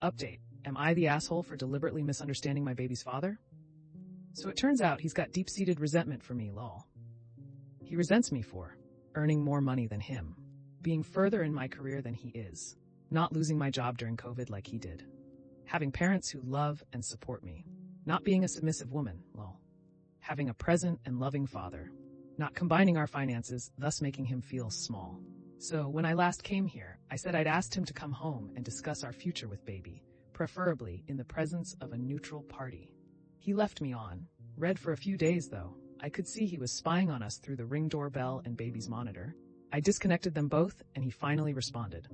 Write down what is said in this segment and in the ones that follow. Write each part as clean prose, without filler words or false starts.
Update. Am I the asshole for deliberately misunderstanding my baby's father? So it turns out he's got deep-seated resentment for me, lol. He resents me for earning more money than him, being further in my career than he is, not losing my job during COVID like he did, having parents who love and support me, not being a submissive woman, lol, having a present and loving father, not combining our finances, thus making him feel small. So when I last came here, I said I'd asked him to come home and discuss our future with baby, preferably in the presence of a neutral party. He left me on red for a few days, though. I could see he was spying on us through the Ring doorbell and baby's monitor. I disconnected them both, and he finally responded.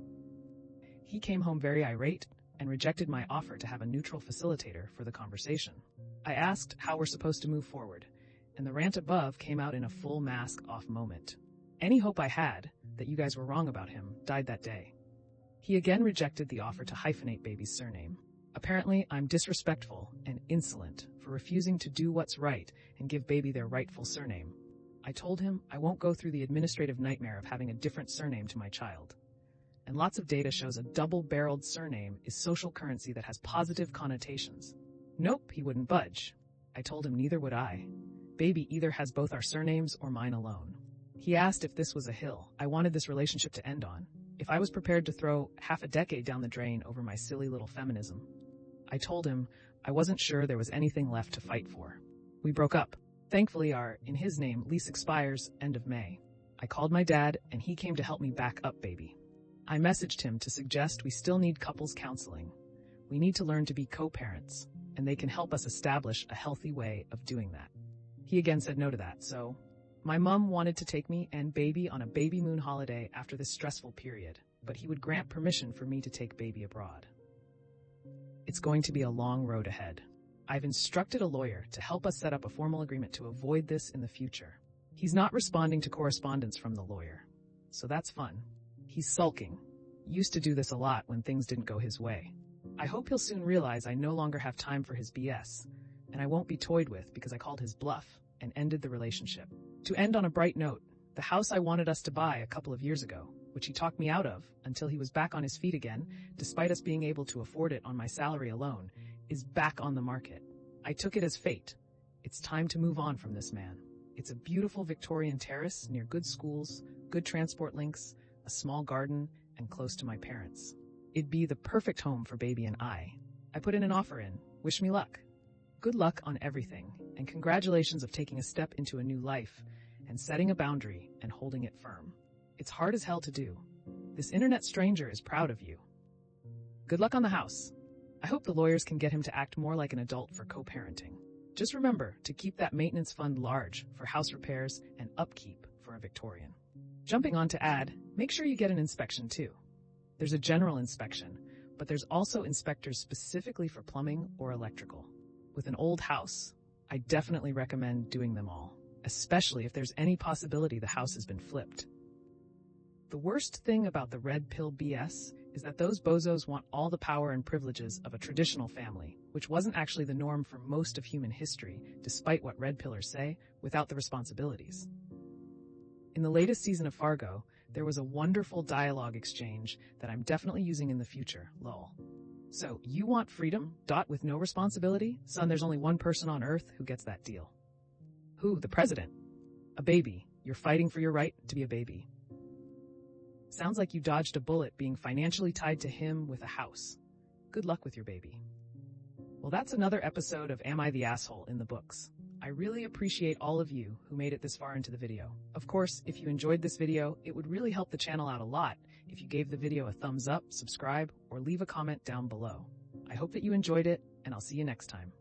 He came home very irate and rejected my offer to have a neutral facilitator for the conversation. I asked how we're supposed to move forward, and the rant above came out in a full mask-off moment. Any hope I had that you guys were wrong about him died that day. He again rejected the offer to hyphenate baby's surname. Apparently, I'm disrespectful and insolent for refusing to do what's right and give baby their rightful surname. I told him I won't go through the administrative nightmare of having a different surname to my child. And lots of data shows a double-barreled surname is social currency that has positive connotations. Nope, he wouldn't budge. I told him neither would I. Baby either has both our surnames or mine alone. He asked if this was a hill I wanted this relationship to end on, if I was prepared to throw half a decade down the drain over my silly little feminism. I told him I wasn't sure there was anything left to fight for. We broke up. Thankfully, our, in his name, lease expires end of May. I called my dad, and he came to help me back up baby. I messaged him to suggest we still need couples counseling. We need to learn to be co-parents, and they can help us establish a healthy way of doing that. He again said no to that, so my mom wanted to take me and baby on a baby moon holiday after this stressful period, but he would grant permission for me to take baby abroad. It's going to be a long road ahead. I've instructed a lawyer to help us set up a formal agreement to avoid this in the future. He's not responding to correspondence from the lawyer, so that's fun. He's sulking. Used to do this a lot when things didn't go his way. I hope he'll soon realize I no longer have time for his BS, and I won't be toyed with because I called his bluff and ended the relationship. To end on a bright note, the house I wanted us to buy a couple of years ago, which he talked me out of until he was back on his feet again, despite us being able to afford it on my salary alone, is back on the market. I took it as fate. It's time to move on from this man. It's a beautiful Victorian terrace near good schools, good transport links, a small garden, and close to my parents. It'd be the perfect home for baby and I. I put in an offer in. Wish me luck. Good luck on everything, and congratulations of taking a step into a new life and setting a boundary and holding it firm. It's hard as hell to do. This internet stranger is proud of you. Good luck on the house. I hope the lawyers can get him to act more like an adult for co-parenting. Just remember to keep that maintenance fund large for house repairs and upkeep for a Victorian. Jumping on to add, make sure you get an inspection too. There's a general inspection, but there's also inspectors specifically for plumbing or electrical. With an old house, I definitely recommend doing them all, especially if there's any possibility the house has been flipped. The worst thing about the red pill BS is that those bozos want all the power and privileges of a traditional family, which wasn't actually the norm for most of human history, despite what red pillers say, without the responsibilities. In the latest season of Fargo, there was a wonderful dialogue exchange that I'm definitely using in the future, lol. So, you want freedom, with no responsibility? Son, there's only one person on Earth who gets that deal. Who? The president. A baby. You're fighting for your right to be a baby. Sounds like you dodged a bullet being financially tied to him with a house. Good luck with your baby. Well, that's another episode of Am I the Asshole in the books. I really appreciate all of you who made it this far into the video. Of course, if you enjoyed this video, it would really help the channel out a lot if you gave the video a thumbs up, subscribe, or leave a comment down below. I hope that you enjoyed it, and I'll see you next time.